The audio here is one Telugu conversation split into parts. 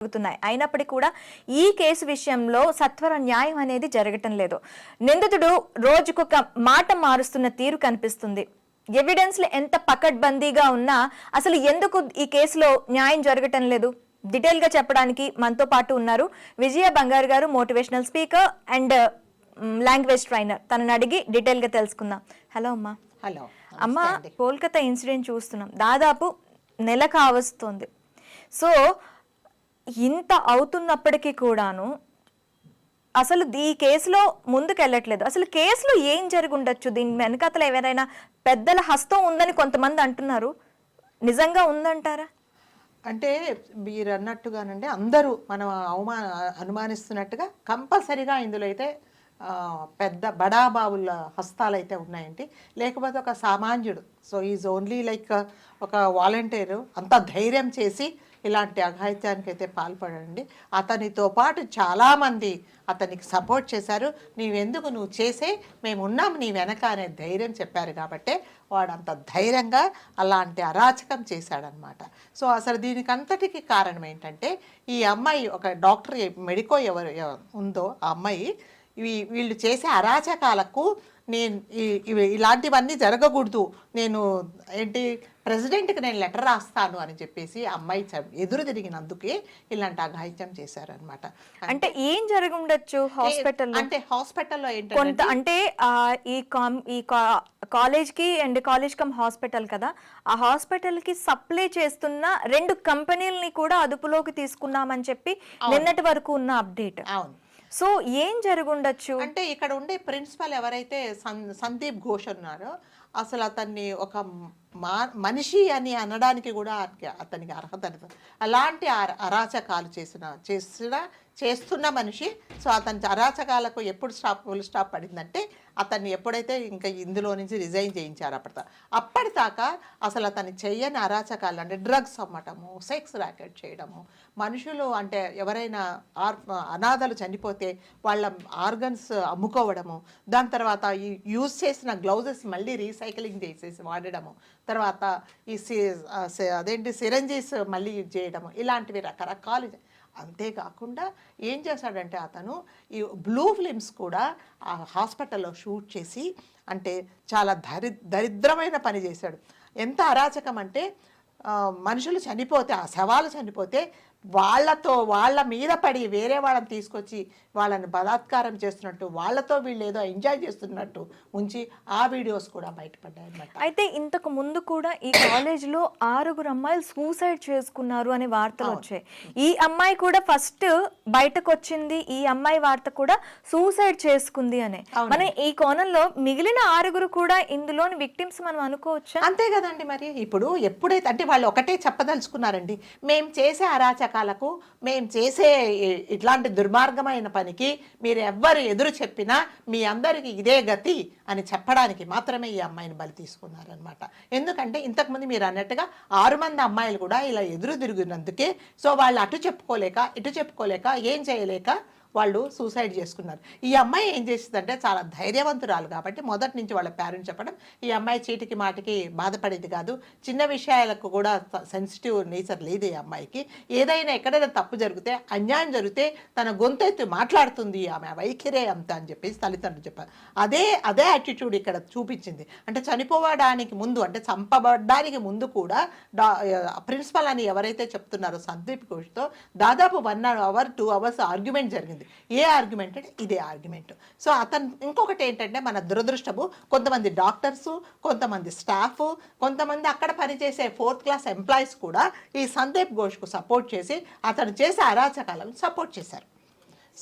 జరుగుతున్నాయి. అయినప్పటికీ కూడా ఈ కేసు విషయంలో సత్వర న్యాయం అనేది జరగటం లేదు. నిందితుడు రోజుకొక మాట మారుస్తున్న తీరు కనిపిస్తుంది. ఎవిడెన్స్లు ఎంత పకడ్బందీగా ఉన్నా అసలు ఎందుకు ఈ కేసులో న్యాయం జరగటం లేదు? డీటెయిల్ గా చెప్పడానికి మనతో పాటు ఉన్నారు విజయ బంగారు గారు, motivational speaker and language trainer. తనని అడిగి డీటెయిల్ గా తెలుసుకుందాం. హలో అమ్మా. హలో అమ్మా, కోల్కతా ఇన్సిడెంట్ చూస్తున్నాం, దాదాపు నెల కావస్తుంది. సో ఇంత అవుతున్నప్పటికీ కూడాను అసలు ఈ కేసులో ముందుకెళ్ళట్లేదు. అసలు కేసులో ఏం జరిగి ఉండొచ్చు? దీని వెనకాతల ఎవరైనా పెద్దల హస్తం ఉందని కొంతమంది అంటున్నారు. నిజంగా ఉందంటారా? అంటే మీరు అన్నట్టుగానండి, అందరూ మనం అనుమానిస్తున్నట్టుగా కంపల్సరీగా ఇందులో అయితే పెద్ద బడాబాబుల హస్తాలు అయితే ఉన్నాయండి. లేకపోతే ఒక సామాన్యుడు, సో ఈజ్ ఓన్లీ లైక్ ఒక వాలంటీరు అంత ధైర్యం చేసి ఇలాంటి అఘాయిత్యానికి అయితే పాల్పడండి. అతనితో పాటు చాలామంది అతనికి సపోర్ట్ చేశారు. నువ్వు చేసే, మేము ఉన్నాము నీ వెనక అనే ధైర్యం చెప్పారు కాబట్టే వాడు అంత ధైర్యంగా అలాంటి అరాచకం చేశాడనమాట. సో అసలు దీనికి అంతటికి కారణం ఏంటంటే, ఈ అమ్మాయి ఒక డాక్టర్ మెడికో ఎవరు ఉందో ఆ అమ్మాయి వీళ్ళు చేసే అరాచకాలకు ఇలాంటివన్నీ జరగకూడదు, నేను ప్రెసిడెంట్కి నేను లెటర్ రాస్తాను అని చెప్పేసి అమ్మాయి ఎదురు తిరిగినందుకే ఇలాంటి అఘాయిత్యం చేశారనమాట. అంటే ఏం జరిగి ఉండొచ్చు హాస్పిటల్? అంటే హాస్పిటల్లో ఏంటంటే అంటే ఈ కాలేజ్ కి అండ్ కాలేజ్ కమ్ హాస్పిటల్ కదా, ఆ హాస్పిటల్ కి సప్లై చేస్తున్న 2 కంపెనీలని కూడా అదుపులోకి తీసుకున్నామని చెప్పి నిన్నటి వరకు ఉన్న అప్డేట్. అవును. సో ఏం జరుగుండొచ్చు అంటే, ఇక్కడ ఉండే ప్రిన్సిపల్ ఎవరైతే సందీప్ ఘోష్ ఉన్నారో, అసలు అతన్ని ఒక మనిషి అని అనడానికి కూడా అతనికి అర్హత లేదు. అలాంటి అరాచకాలు చేస్తున్న మనిషి. సో అతని అరాచకాలకు ఎప్పుడు ఫుల్ స్టాప్ పడిందంటే, అతన్ని ఎప్పుడైతే ఇంకా ఇందులో నుంచి రిజైన్ చేయించారు అప్పటిదాకా అసలు అతన్ని చెయ్యని అరాచకాలు అంటే డ్రగ్స్ అమ్మటము, సెక్స్ ర్యాకెట్ చేయడము, మనుషులు అంటే ఎవరైనా అనాథలు చనిపోతే వాళ్ళ ఆర్గన్స్ అమ్ముకోవడము, దాని తర్వాత ఈ యూజ్ చేసిన గ్లౌజెస్ మళ్ళీ రీసైక్లింగ్ చేసేసి వాడడము, తర్వాత ఈ సిరంజీస్ మళ్ళీ యూజ్ చేయడము, ఇలాంటివి రకరకాలు. అంతేకాకుండా ఏం చేశాడంటే, అతను ఈ బ్లూ ఫిల్మ్స్ కూడా ఆ హాస్పిటల్లో షూట్ చేసి అంటే చాలా దరిద్రమైన పని చేశాడు. ఎంత అరాచకం అంటే, మనుషులు చనిపోతే, ఆ శవాలు చనిపోతే వాళ్ళ మీద పడి వేరే వాళ్ళని తీసుకొచ్చి వాళ్ళని బలాత్కారం చేస్తున్నట్టు, వాళ్ళతో వీళ్ళు ఏదో ఎంజాయ్ చేస్తున్నట్టు ఉంచి ఆ వీడియోస్ కూడా బయటపడ్డాయి అన్నమాట. అయితే ఇంతకు ముందు కూడా ఈ కాలేజ్లో 6 అమ్మాయిలు సూసైడ్ చేసుకున్నారు అనే వార్తలు వచ్చాయి. ఈ అమ్మాయి కూడా ఫస్ట్ బయటకు వచ్చింది, ఈ అమ్మాయి వార్త కూడా సూసైడ్ చేసుకుంది అనే. మన ఈ కోణంలో మిగిలిన 6 కూడా ఇందులోని విక్టిమ్స్ మనం అనుకోవచ్చా? అంతే కదండి. మరి ఇప్పుడు ఎప్పుడైతే అంటే వాళ్ళు ఒకటే చెప్పదలుచుకున్నారండి, మేము చేసే అరాచకాలకు, మేము చేసే ఇట్లాంటి దుర్మార్గమైన పనికి మీరు ఎవ్వరు ఎదురు చెప్పినా మీ అందరికీ ఇదే గతి అని చెప్పడానికి మాత్రమే ఈ అమ్మాయిని బలి తీసుకున్నారనమాట. ఎందుకంటే ఇంతకుముందు మీరు అన్నట్టుగా 6 మంది అమ్మాయిలు కూడా ఇలా ఎదురు తిరిగినందుకే, సో వాళ్ళు అటు చెప్పుకోలేక ఇటు చెప్పుకోలేక ఏం చేయలేక వాళ్ళు సూసైడ్ చేసుకున్నారు. ఈ అమ్మాయి ఏం చేసిందంటే, చాలా ధైర్యవంతురాలు కాబట్టి మొదటి నుంచి వాళ్ళ పేరెంట్స్ చెప్పడం, ఈ అమ్మాయి చీటికి మాటికి బాధపడేది కాదు, చిన్న విషయాలకు కూడా సెన్సిటివ్ నేచర్ లేదు ఈ అమ్మాయికి. ఏదైనా ఎక్కడైనా తప్పు జరిగితే, అన్యాయం జరిగితే తన గొంతెత్తి మాట్లాడుతుంది, ఆమె వైఖరే అంత అని చెప్పేసి తల్లిదండ్రులు చెప్పారు. అదే యాటిట్యూడ్ ఇక్కడ చూపించింది. అంటే చనిపోవడానికి ముందు, అంటే చంపబడ్డానికి ముందు కూడా ప్రిన్సిపల్ అని ఎవరైతే చెప్తున్నారో సందీప్ ఘోష్తో దాదాపు 1 hour 2 hours ఆర్గ్యుమెంట్ జరిగింది. ఏ ఆర్గ్యుమెంట్ అంటే ఇదే ఆర్గ్యుమెంట్. సో అతను ఇంకొకటి ఏంటంటే, మన దురదృష్టము, కొంతమంది డాక్టర్స్, కొంతమంది స్టాఫ్, కొంతమంది అక్కడ పనిచేసే 4th class ఎంప్లాయీస్ కూడా ఈ సందీప్ ఘోష్కు సపోర్ట్ చేసి అతను చేసే అరాచకాలను సపోర్ట్ చేశారు.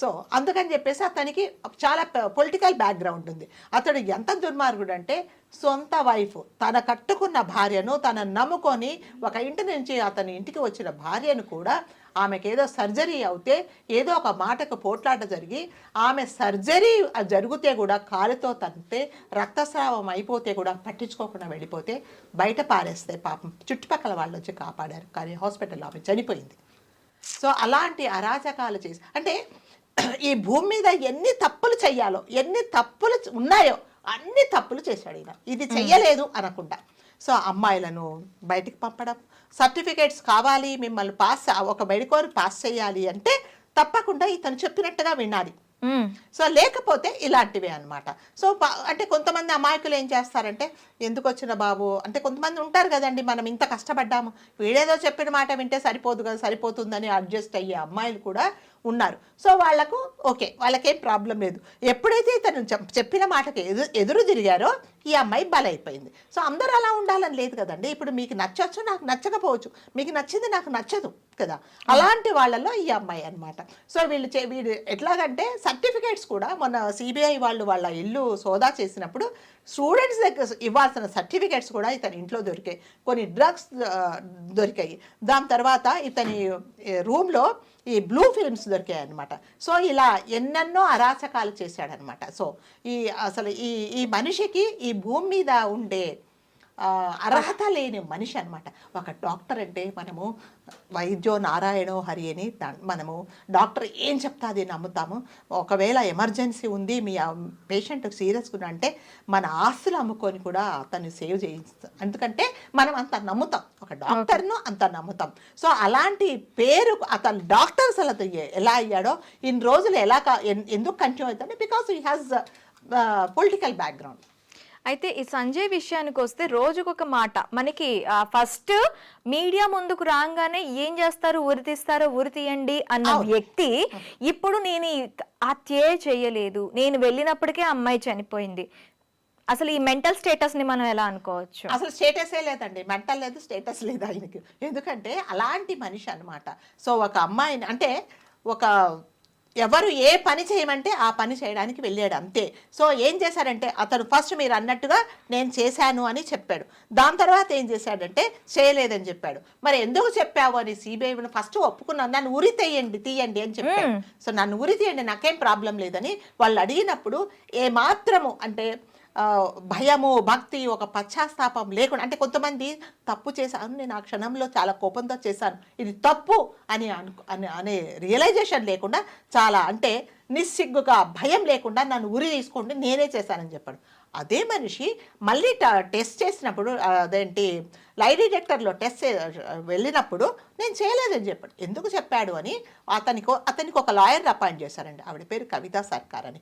సో అందుకని చెప్పేసి అతనికి చాలా పొలిటికల్ బ్యాక్గ్రౌండ్ ఉంది. అతడు ఎంత దుర్మార్గుడు అంటే, సొంత వైఫ్, తన కట్టుకున్న భార్యను, తన నమ్ముకొని ఒక ఇంటి నుంచి అతని ఇంటికి వచ్చిన భార్యను కూడా, ఆమెకి ఏదో సర్జరీ అవుతే ఏదో ఒక మాటకు పోట్లాట జరిగి ఆమె సర్జరీ జరిగితే కూడా కాలుతో తంతే రక్తస్రావం అయిపోతే కూడా పట్టించుకోకుండా వెళ్ళిపోతే బయట పారేస్తే పాపం చుట్టుపక్కల వాళ్ళు వచ్చి కాపాడారు, కానీ హాస్పిటల్లో ఆమె చనిపోయింది. సో అలాంటి అరాచకాలు చేసి, అంటే ఈ భూమి మీద ఎన్ని తప్పులు చెయ్యాలో, ఎన్ని తప్పులు ఉన్నాయో అన్ని తప్పులు చేశాడు ఈయన. ఇది చెయ్యలేదు అనకుండా. సో అమ్మాయిలను బయటికి పంపడం, సర్టిఫికేట్స్ కావాలి, మిమ్మల్ని ఒక మెడికోర్ పాస్ చేయాలి అంటే తప్పకుండా ఇతను చెప్పినట్టుగా వినాలి. సో లేకపోతే ఇలాంటివే అనమాట. సో అంటే కొంతమంది అమాయకులు ఏం చేస్తారంటే, ఎందుకు వచ్చిన బాబు అంటే కొంతమంది ఉంటారు కదండి, మనం ఇంత కష్టపడ్డాము, వీడేదో చెప్పిన మాట వింటే సరిపోదు కదా, సరిపోతుందని అడ్జస్ట్ అయ్యే అమ్మాయిలు కూడా ఉన్నారు. సో వాళ్ళకు ఓకే, వాళ్ళకేం ప్రాబ్లం లేదు. ఎప్పుడైతే ఇతను చెప్పిన మాటకి ఎదురు తిరిగారో ఈ అమ్మాయి బలైపోయింది. సో అందరూ అలా ఉండాలని లేదు కదండి. ఇప్పుడు మీకు నచ్చచ్చు, నాకు నచ్చకపోవచ్చు, మీకు నచ్చింది నాకు నచ్చదు కదా, అలాంటి వాళ్ళలో ఈ అమ్మాయి అనమాట. సో వీడు ఎట్లాగంటే సర్టిఫికేట్స్ కూడా మొన్న సిబిఐ వాళ్ళు వాళ్ళ ఇల్లు సోదా చేసినప్పుడు స్టూడెంట్స్ దగ్గర ఇవ్వాల్సిన సర్టిఫికేట్స్ కూడా ఇతని ఇంట్లో దొరికాయి. కొన్ని డ్రగ్స్ దొరికాయి. దాని తర్వాత ఇతని రూమ్లో ఈ బ్లూ ఫిల్మ్స్ దొరికాయి అనమాట. సో ఇలా ఎన్నెన్నో అరాచకాలు చేశాడనమాట. సో అసలు ఈ మనిషికి ఈ భూమి మీద ఉండే అర్హత లేని మనిషి అనమాట. ఒక డాక్టర్ అంటే మనము వైద్యో నారాయణో హరి అని మనము డాక్టర్ ఏం చెప్తా అది నమ్ముతాము. ఒకవేళ ఎమర్జెన్సీ ఉంది, మీ పేషెంట్ సీరియస్గా అంటే మన ఆస్తులు అమ్ముకొని కూడా అతన్ని సేవ్ చేయిస్తాం. ఎందుకంటే మనం అంత నమ్ముతాం, ఒక డాక్టర్ను అంత నమ్ముతాం. సో అలాంటి పేరు అతను డాక్టర్ అసలు ఎలా అయ్యాడో, ఇన్ని రోజులు ఎందుకు కంటిన్యూ అవుతాడు, because he has political background. అయితే ఈ సంజయ్ విషయానికి వస్తే రోజుకొక మాట మనకి ఫస్ట్ మీడియా ముందుకు రాగానే ఏం చేస్తారు, ఉరి తీస్తారో ఉరి తీయండి అన్న వ్యక్తి ఇప్పుడు నేను హత్యే చేయలేదు, నేను వెళ్ళినప్పటికే అమ్మాయి చనిపోయింది. అసలు ఈ మెంటల్ స్టేటస్ ని మనం ఎలా అనుకోవచ్చు? అసలు స్టేటసే లేదండి, మెంటల్ లేదు, స్టేటస్ లేదు ఆయనకి. ఎందుకంటే అలాంటి మనిషి అనమాట. సో ఒక అమ్మాయిని అంటే ఎవరు ఏ పని చేయమంటే ఆ పని చేయడానికి వెళ్ళాడు అంతే. సో ఏం చేశాడంటే అతను ఫస్ట్ మీరు అన్నట్టుగా నేను చేశాను అని చెప్పాడు. దాని తర్వాత ఏం చేశాడంటే చేయలేదని చెప్పాడు. మరి ఎందుకు చెప్పావు అని సిబిఐ ఫస్ట్ ఒప్పుకున్నాను, నన్ను ఉరి తీయండి అని చెప్పాడు. సో నన్ను ఉరి తీయండి, నాకేం ప్రాబ్లం లేదని వాళ్ళు అడిగినప్పుడు ఏమాత్రము అంటే భయము, భక్తి, ఒక పశ్చాత్తాపం లేకుండా, అంటే కొంతమంది తప్పు చేశాను, నేను ఆ క్షణంలో చాలా కోపంతో చేశాను, ఇది తప్పు అనే రియలైజేషన్ లేకుండా చాలా అంటే నిస్సిగ్గుగా భయం లేకుండా నన్ను ఉరి తీసుకోండి నేనే చేశానని చెప్పాడు. అదే మనిషి మళ్ళీ టెస్ట్ చేసినప్పుడు అదేంటి లై డిటెక్టర్లో టెస్ట్ వెళ్ళినప్పుడు నేను చేయలేదని చెప్పాడు. ఎందుకు చెప్పాడు అని అతనికి ఒక లాయర్ అపాయింట్ చేశారండి. ఆవిడ పేరు కవితా సర్కార్ అని.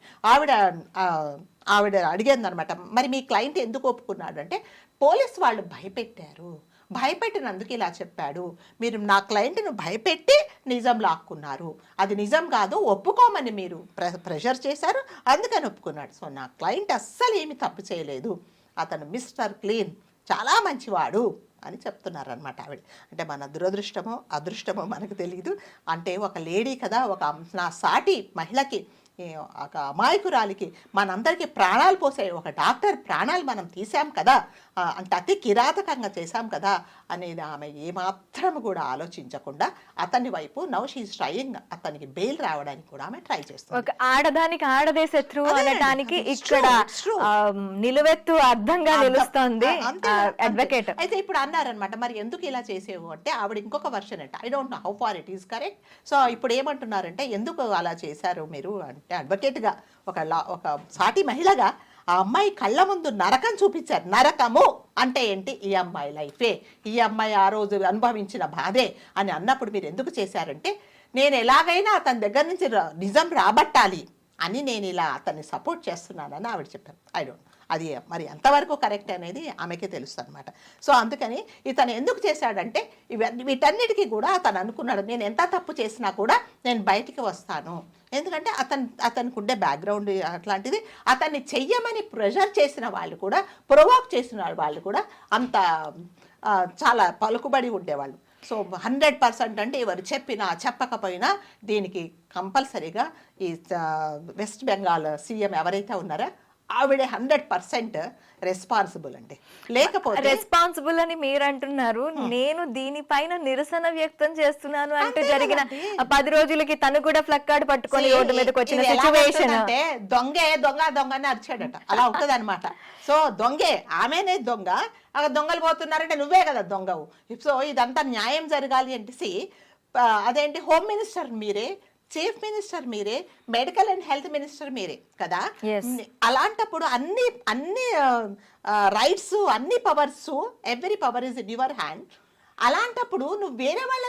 ఆవిడ అడిగిందనమాట, మరి మీ క్లయింట్ ఎందుకు ఒప్పుకున్నాడు అంటే, పోలీస్ వాళ్ళు భయపెట్టినందుకు ఇలా చెప్పాడు, మీరు నా క్లయింట్ను భయపెట్టి నిజం లాక్కున్నారు, అది నిజం కాదు, ఒప్పుకోమని మీరు ప్రెషర్ చేశారు, అందుకని ఒప్పుకున్నాడు. సో నా క్లయింట్ అస్సలు ఏమి తప్పు చేయలేదు, అతను మిస్టర్ క్లీన్, చాలా మంచివాడు అని చెప్తున్నారనమాట ఆవిడ. అంటే మన దురదృష్టమో అదృష్టమో మనకు తెలియదు. అంటే ఒక లేడీ కదా, నా సాటి మహిళకి, ఒక అమాయకురాలికి మనందరికీ ప్రాణాలు పోసాయి, ఒక డాక్టర్ ప్రాణాలు మనం తీసాం కదా, అంటే అతి కిరాతకంగా చేశాం కదా అనేది ఆమె ఏమాత్రం కూడా ఆలోచించకుండా అతని వైపు నవ్ షీ ఈజ్ ట్రైయింగ్, అతనికి బెయిల్ రావడానికి కూడా ఆమె ట్రై చేస్తుంది. ఒక ఆడదానికి ఆడదే శత్రువు అనడానికి ఇక్కడ నిలువెత్తు అర్థంగా నిలుస్తోంది అడ్వకేట్. అయితే ఇప్పుడు అన్నారనమాట, మరి ఎందుకు ఇలా చేసేవు అంటే ఆవిడ ఇంకొక వర్షన్ అంటే, I don't know how far it is correct. So ఇప్పుడు ఏమంటున్నారంటే, ఎందుకు అలా చేశారు మీరు అంటే, అడ్వకేట్గా ఒక సాటి మహిళగా ఆ అమ్మాయి కళ్ళ ముందు నరకం చూపించారు. నరకము అంటే ఏంటి, ఈ అమ్మాయి లైఫే, ఈ అమ్మాయి ఆ రోజు అనుభవించిన బాధే అని అన్నప్పుడు మీరు ఎందుకు చేశారంటే, నేను ఎలాగైనా అతని దగ్గర నుంచి నిజం రాబట్టాలి అని నేను ఇలా అతన్ని సపోర్ట్ చేస్తున్నానని ఆవిడ చెప్పారు. ఐ డోంట్, అది మరి ఎంతవరకు కరెక్ట్ అనేది ఆమెకే తెలుస్తుంది అనమాట. సో అందుకని ఇతను ఎందుకు చేశాడంటే, వీటన్నిటికీ కూడా అతను అనుకున్నాడు, నేను ఎంత తప్పు చేసినా కూడా నేను బయటికి వస్తాను, ఎందుకంటే అతనికి ఉండే బ్యాక్గ్రౌండ్ అట్లాంటిది. అతన్ని చెయ్యమని ప్రెషర్ చేసిన వాళ్ళు కూడా, ప్రొవోక్ చేసిన వాళ్ళు కూడా అంత చాలా పలుకుబడి ఉండేవాళ్ళు. సో 100% అంటే ఎవరు చెప్పినా చెప్పకపోయినా దీనికి కంపల్సరీగా ఈ వెస్ట్ బెంగాల్ సీఎం ఎవరైతే ఉన్నారో ఆవిడ 100% రెస్పాన్సిబుల్ అండి. లేకపోతే రెస్పాన్సిబుల్ అని మీరు అంటున్నారు, నేను దీనిపైన నిరసన వ్యక్తం చేస్తున్నాను అంటే జరిగిన 10 రోజులకి తను కూడా ఫ్లక్ కార్డ్ పట్టుకొని రోడ్డు మీదకి వచ్చిన సిచ్యువేషన్ అంటే దొంగ అని అరిచాడట, అలా ఉంటది అనమాట. సో దొంగే, ఆమెనే దొంగ, దొంగలు పోతున్నారంటే నువ్వే కదా దొంగవు. సో ఇదంతా న్యాయం జరగాలి అంటే అదేంటి హోమ్ మినిస్టర్ మీరే, చీఫ్ మినిస్టర్ మీరే, మెడికల్ అండ్ హెల్త్ మినిస్టర్ మీరే కదా. Yes. అలాంటప్పుడు అన్ని రైట్స్, అన్ని powers, every power is in your hand. అలాంటప్పుడు నువ్వు వేరే వాళ్ళు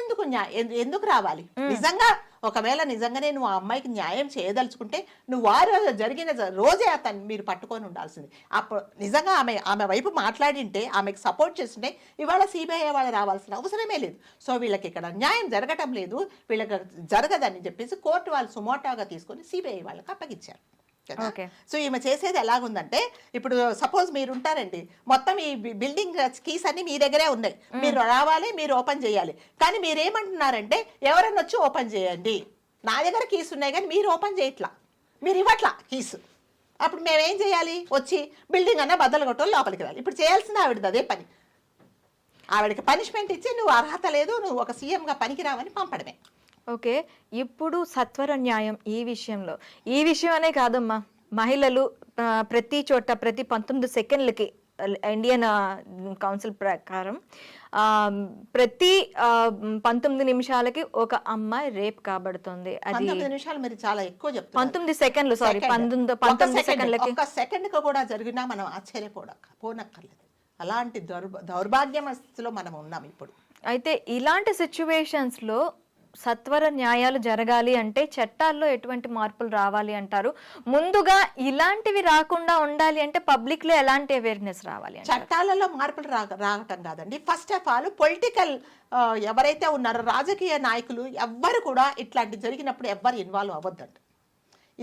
ఎందుకు రావాలి? నిజంగా ఒకవేళ నిజంగానే నువ్వు ఆ అమ్మాయికి న్యాయం చేయదలుచుకుంటే నువ్వు జరిగిన రోజే మీరు పట్టుకొని ఉండాల్సింది. అప్పుడు నిజంగా ఆమె వైపు మాట్లాడింటే, ఆమెకు సపోర్ట్ చేస్తుంటే ఇవాళ సిబిఐ వాళ్ళు రావాల్సిన అవసరమే లేదు. సో వీళ్ళకి ఇక్కడ న్యాయం జరగటం లేదు, వీళ్ళకి జరగదని చెప్పేసి కోర్టు వాళ్ళు సుమోటాగా తీసుకొని సిబిఐ వాళ్ళకి అప్పగించారు కదా. Okay. సో ఈమె చేసేది ఎలాగుందంటే, ఇప్పుడు సపోజ్ మీరు ఉంటారండి, మొత్తం ఈ బిల్డింగ్ కీస్ అన్ని మీ దగ్గరే ఉన్నాయి, మీరు రావాలి, మీరు ఓపెన్ చేయాలి. కానీ మీరేమంటున్నారంటే ఎవరన్నా వచ్చి ఓపెన్ చేయండి, నా దగ్గర కీస్ ఉన్నాయి కానీ మీరు ఓపెన్ చేయట్లా, మీరు ఇవ్వట్లా కీస్. అప్పుడు మేమేం చేయాలి? వచ్చి బిల్డింగ్ అన్న బద్దలు కొట్టో లోపలికి రాలి. ఇప్పుడు చేయాల్సింది ఆవిడది అదే పని. ఆవిడకి పనిష్మెంట్ ఇచ్చి నువ్వు అర్హత లేదు, నువ్వు ఒక సీఎంగా పనికిరావని పంపడమే. ఓకే, ఇప్పుడు సత్వర న్యాయం ఈ విషయం అనే కాదమ్మా, మహిళలు ప్రతి చోట ప్రతి 19 సెకండ్లకి ఇండియన్ కౌన్సిల్ ప్రకారం ప్రతి 19 నిమిషాలకి ఒక అమ్మాయి రేప్ కాబడుతుంది. అది 19 నిమిషాలు మీరు చాలా ఎక్కువ చెప్తారు. 19 సెకండ్లు, సారీ 19 సెకండ్లకి ఒక్క సెకండ్ కూడా జరిగినా మనం ఆశ్చర్యపోనక్కర్లేదు. అలాంటి దౌర్భాగ్య స్థితిలో మనం ఉన్నాం ఇప్పుడు. అయితే ఇలాంటి సిచ్యువేషన్స్ లో సత్వర న్యాయాలు జరగాలి అంటే చట్టాల్లో ఎటువంటి మార్పులు రావాలి అంటారు? ముందుగా ఇలాంటివి రాకుండా ఉండాలి అంటే పబ్లిక్ లో ఎలాంటి అవేర్నెస్ రావాలి? చట్టాలలో మార్పులు రావటం కాదండి. ఫస్ట్ ఆఫ్ ఆల్ పొలిటికల్ ఎవరైతే ఉన్నారో రాజకీయ నాయకులు ఎవ్వరు కూడా ఇట్లాంటి జరిగినప్పుడు ఎవ్వరు ఇన్వాల్వ్ అవ్వద్దండి.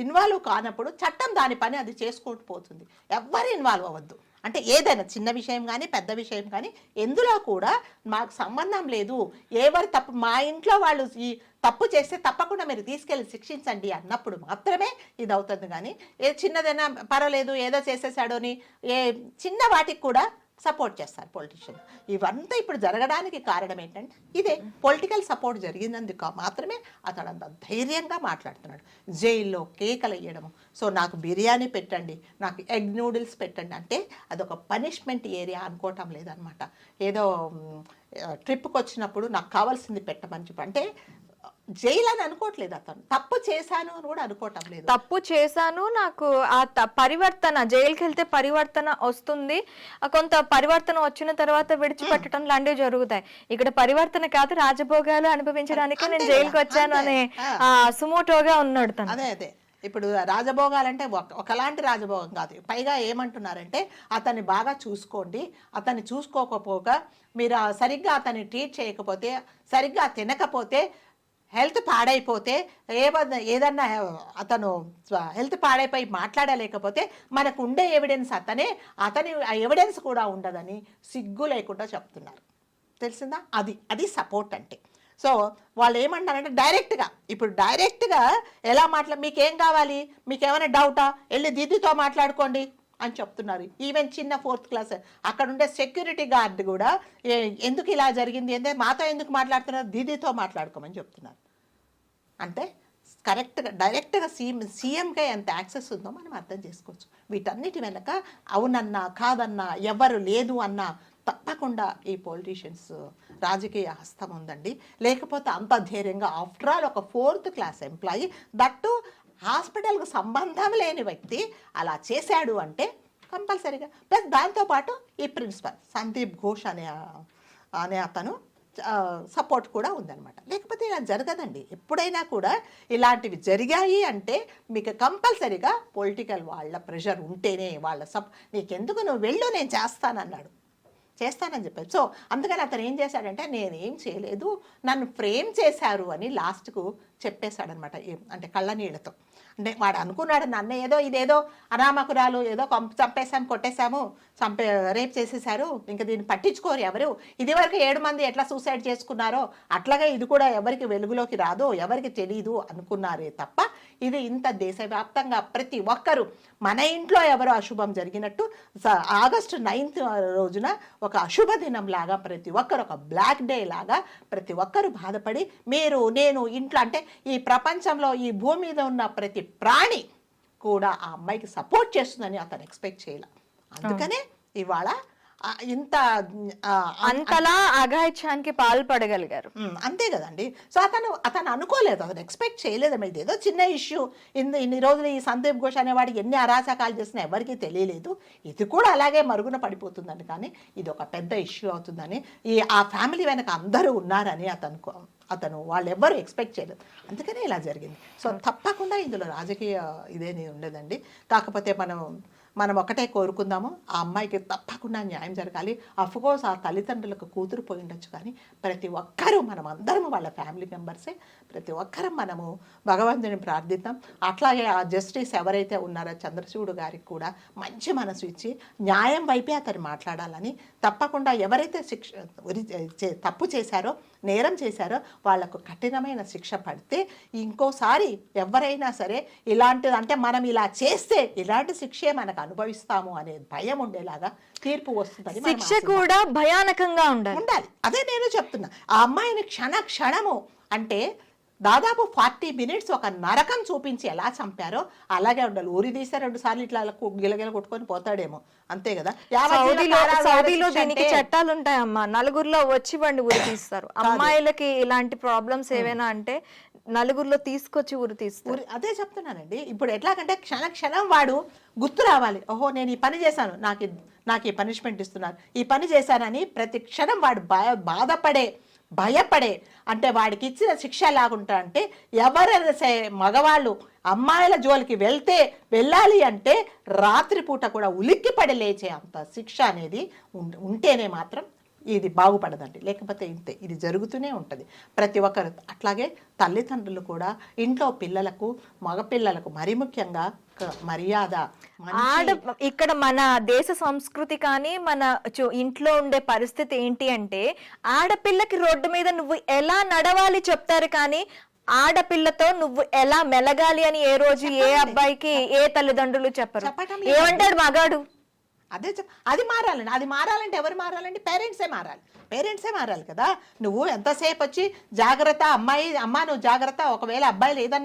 ఇన్వాల్వ్ కానప్పుడు చట్టం దాని పని అది చేసుకుంటూ పోతుంది. ఎవ్వరు ఇన్వాల్వ్ అవ్వద్దు. అంటే ఏదైనా చిన్న విషయం కానీ పెద్ద విషయం కానీ ఎందులో కూడా మాకు సంబంధం లేదు. ఎవరు తప్పు, మా ఇంట్లో వాళ్ళు ఈ తప్పు చేస్తే తప్పకుండా మీరు తీసుకెళ్ళి శిక్షించండి అన్నప్పుడు మాత్రమే ఇది అవుతుంది. కానీ ఏ చిన్నదైనా పర్వాలేదు, ఏదో చేసేసాడు అని ఏ చిన్న వాటికి కూడా సపోర్ట్ చేస్తారు పొలిటీషియన్. ఇవంతా ఇప్పుడు జరగడానికి కారణం ఏంటంటే ఇదే పొలిటికల్ సపోర్ట్ జరిగినందుకు మాత్రమే అతడు అంత ధైర్యంగా మాట్లాడుతున్నాడు. జైల్లో కేకలు వేయడము, సో నాకు బిర్యానీ పెట్టండి, నాకు ఎగ్ నూడిల్స్ పెట్టండి అంటే అదొక పనిష్మెంట్ ఏరియా అనుకోవటం లేదనమాట. ఏదో ట్రిప్కి వచ్చినప్పుడు నాకు కావాల్సింది పెట్టమని చెప్పి అంటే జైలు అని అనుకోవట్లేదు. అతను తప్పు చేశాను అని కూడా అనుకోవటం లేదు. తప్పు చేశాను, నాకు ఆ పరివర్తన, జైలుకి వెళ్తే పరివర్తన వస్తుంది, కొంత పరివర్తన వచ్చిన తర్వాత విడిచిపెట్టడం లాంటివి జరుగుతాయి. ఇక్కడ పరివర్తన కాదు, రాజభోగాలు అనుభవించడానికి నేను జైలుకి వచ్చాను అనే సుమోటోగా ఉన్నాడు తను. అదే ఇప్పుడు రాజభోగాలంటే ఒకలాంటి రాజభోగం కాదు. పైగా ఏమంటున్నారంటే అతన్ని బాగా చూసుకోండి, అతన్ని చూసుకోకపోగా మీరు సరిగ్గా అతన్ని ట్రీట్ చేయకపోతే, సరిగ్గా తినకపోతే, హెల్త్ పాడైపోతే, ఏదన్నా అతను హెల్త్ పాడైపోయి మాట్లాడలేకపోతే మనకు ఉండే ఎవిడెన్స్ అతని ఎవిడెన్స్ కూడా ఉండదని సిగ్గు లేకుండా చెప్తున్నారు. తెలిసిందా? అది సపోర్ట్ అంటే. సో వాళ్ళు ఏమంటారంటే డైరెక్ట్గా ఎలా మీకేం కావాలి, మీకేమైనా డౌటా, వెళ్ళి దీదీతో మాట్లాడుకోండి అని చెప్తున్నారు. ఈవెన్ చిన్న 4th క్లాస్ అక్కడ ఉండే సెక్యూరిటీ గార్డ్ కూడా ఎందుకు ఇలా జరిగింది అంటే మాతో ఎందుకు మాట్లాడుతున్నారు, దీదీతో మాట్లాడుకోమని చెప్తున్నారు. అంటే కరెక్ట్గా డైరెక్ట్గా సీఎంకే ఎంత యాక్సెస్ ఉందో మనం అర్థం చేసుకోవచ్చు. వీటన్నిటి వెనక అవునన్నా కాదన్నా ఎవరు లేదు అన్నా తప్పకుండా ఈ పొలిటీషియన్స్ రాజకీయ హస్తం ఉందండి. లేకపోతే అంత ధైర్యంగా ఆఫ్టర్ ఆల్ ఒక 4th క్లాస్ ఎంప్లాయీ, దట్టు హాస్పిటల్కు సంబంధం లేని వ్యక్తి అలా చేశాడు అంటే కంపల్సరీగా ప్లస్ దాంతోపాటు ఈ ప్రిన్సిపల్ సందీప్ ఘోష్ అనే అతను సపోర్ట్ కూడా ఉందన్నమాట. లేకపోతే ఇలా జరగదండి. ఎప్పుడైనా కూడా ఇలాంటివి జరిగాయి అంటే మీకు కంపల్సరీగా పొలిటికల్ వాళ్ళ ప్రెషర్ ఉంటేనే, నీకెందుకు నువ్వు వెళ్ళు, నేను చేస్తానని చెప్పారు. సో అందుకని అతను ఏం చేశాడంటే నేనేం చేయలేదు, నన్ను ఫ్రేమ్ చేశారు అని లాస్ట్కు చెప్పేశాడనమాట. అంటే కళ్ళనీళ్ళతో. అంటే వాడు అనుకున్నాడు నన్ను ఇదేదో అనామకురాలు, ఏదో చంపేశాము, కొట్టేశాము, రేప్ చేసేసారు, ఇంకా దీన్ని పట్టించుకోరు ఎవరు, ఇదివరకు 7 మంది ఎట్లా సూసైడ్ చేసుకున్నారో అట్లాగే ఇది కూడా ఎవరికి వెలుగులోకి రాదో, ఎవరికి తెలీదు అనుకున్నారే తప్ప ఇది ఇంత దేశవ్యాప్తంగా ప్రతి ఒక్కరు మన ఇంట్లో ఎవరో అశుభం జరిగినట్టు ఆగస్టు 9th రోజున ఒక అశుభ దినం లాగా ప్రతి ఒక్కరు, ఒక బ్లాక్ డే లాగా ప్రతి ఒక్కరు బాధపడి మీరు నేను ఇంట్లో అంటే ఈ ప్రపంచంలో ఈ భూమి మీద ఉన్న ప్రతి ప్రాణి కూడా ఆ అమ్మాయికి సపోర్ట్ చేస్తుందని అతను ఎక్స్పెక్ట్ చేయాలి. అందుకనే ఇవాళ ఇంత అంతలా అఘాయిత్యానికి పాల్పడగలిగారు. అంతే కదండి. సో అతను అనుకోలేదు, అతను ఎక్స్పెక్ట్ చేయలేదు. ఇది ఏదో చిన్న ఇష్యూ, ఇన్ని రోజులు ఈ సందీప్ ఘోష్ అనేవాడు ఎన్ని అరాచకాలు చేసినా ఎవరికీ తెలియలేదు, ఇది కూడా అలాగే మరుగున పడిపోతుందని, కానీ ఇది ఒక పెద్ద ఇష్యూ అవుతుందని, ఆ ఫ్యామిలీ వెనక అందరూ ఉన్నారని అతను వాళ్ళెవ్వరూ ఎక్స్పెక్ట్ చేయలేదు. అందుకనే ఇలా జరిగింది. సో తప్పకుండా ఇందులో రాజకీయ ఇదేని ఉండదండి. కాకపోతే మనం ఒకటే కోరుకుందాము, ఆ అమ్మాయికి తప్పకుండా న్యాయం జరగాలి. అఫ్కోర్స్ ఆ తల్లిదండ్రులకు కూతురు పోయి ఉండొచ్చు, కానీ ప్రతి ఒక్కరూ మనం అందరము వాళ్ళ ఫ్యామిలీ మెంబర్సే, ప్రతి ఒక్కరం మనము భగవంతుని ప్రార్థిద్దాం. అట్లాగే ఆ జస్టిస్ ఎవరైతే ఉన్నారో చంద్రచూడ్ గారికి కూడా మంచి మనసు ఇచ్చి న్యాయం వైపే అతను మాట్లాడాలని, తప్పకుండా ఎవరైతే తప్పు చేశారో, నేరం చేశారో వాళ్లకు కఠినమైన శిక్ష పడితే ఇంకోసారి ఎవరైనా సరే ఇలాంటిది, అంటే మనం ఇలా చేస్తే ఇలాంటి శిక్షే మనకు అనుభవిస్తాము అనే భయం ఉండేలాగా తీర్పు వస్తుందని, శిక్ష కూడా భయానకంగా ఉండాలి. అదే నేను చెప్తున్నా. ఆ అమ్మాయిని క్షణము అంటే దాదాపు 40 minutes ఒక నరకం చూపించి ఎలా చంపారో అలాగే ఉండాలి. ఊరి తీస్తే 2 సార్లు ఇట్లా గిలగిల కొట్టుకొని పోతాడేమో, అంతే కదా. సౌదీలో దీనికి చట్టాలు ఉంటాయమ్మా, నలుగురిలో వచ్చి వాడిని ఉరి తీస్తారు. అమ్మాయిలకి ఇలాంటి ప్రాబ్లమ్స్ ఏవైనా అంటే నలుగురిలో తీసుకొచ్చి ఉరి తీస్తారు. అదే చెప్తున్నానండి. ఇప్పుడు ఎట్లాగంటే క్షణం వాడు గుర్తు రావాలి, ఓహో నేను ఈ పని చేశాను, నాకు ఈ పనిష్మెంట్ ఇస్తున్నారు, ఈ పని చేశానని ప్రతి క్షణం వాడు భయపడే అంటే వాడికి ఇచ్చిన శిక్ష ఎలాగుంటా అంటే, ఎవరైనా మగవాళ్ళు అమ్మాయిల జోలికి వెళ్ళాలి అంటే రాత్రిపూట కూడా ఉలిక్కిపడి లేచే అంత శిక్ష అనేది ఉంటేనే మాత్రం ఇది బాగుపడదండి. లేకపోతే ఇంతే, ఇది జరుగుతూనే ఉంటుంది ప్రతి ఒక్కరు. అట్లాగే తల్లిదండ్రులు కూడా ఇంట్లో పిల్లలకు, మగపిల్లలకు మరి ముఖ్యంగా మర్యాద. ఇక్కడ మన దేశ సంస్కృతి కానీ మన ఇంట్లో ఉండే పరిస్థితి ఏంటి అంటే, ఆడపిల్లకి రోడ్డు మీద నువ్వు ఎలా నడవాలి చెప్తారు, కానీ ఆడపిల్లతో నువ్వు ఎలా మెలగాలి అని ఏ రోజు ఏ అబ్బాయికి ఏ తల్లిదండ్రులు చెప్పరు. ఏమంటాడు మగాడు? అది మారాలండి. అది మారాలంటే ఎవరు మారాలండి? పేరెంట్సే మారాలి కదా. నువ్వు ఎంతసేపు వచ్చి జాగ్రత్త అమ్మ నువ్వు జాగ్రత్త, ఒకవేళ అబ్బాయిలు ఏదన్నా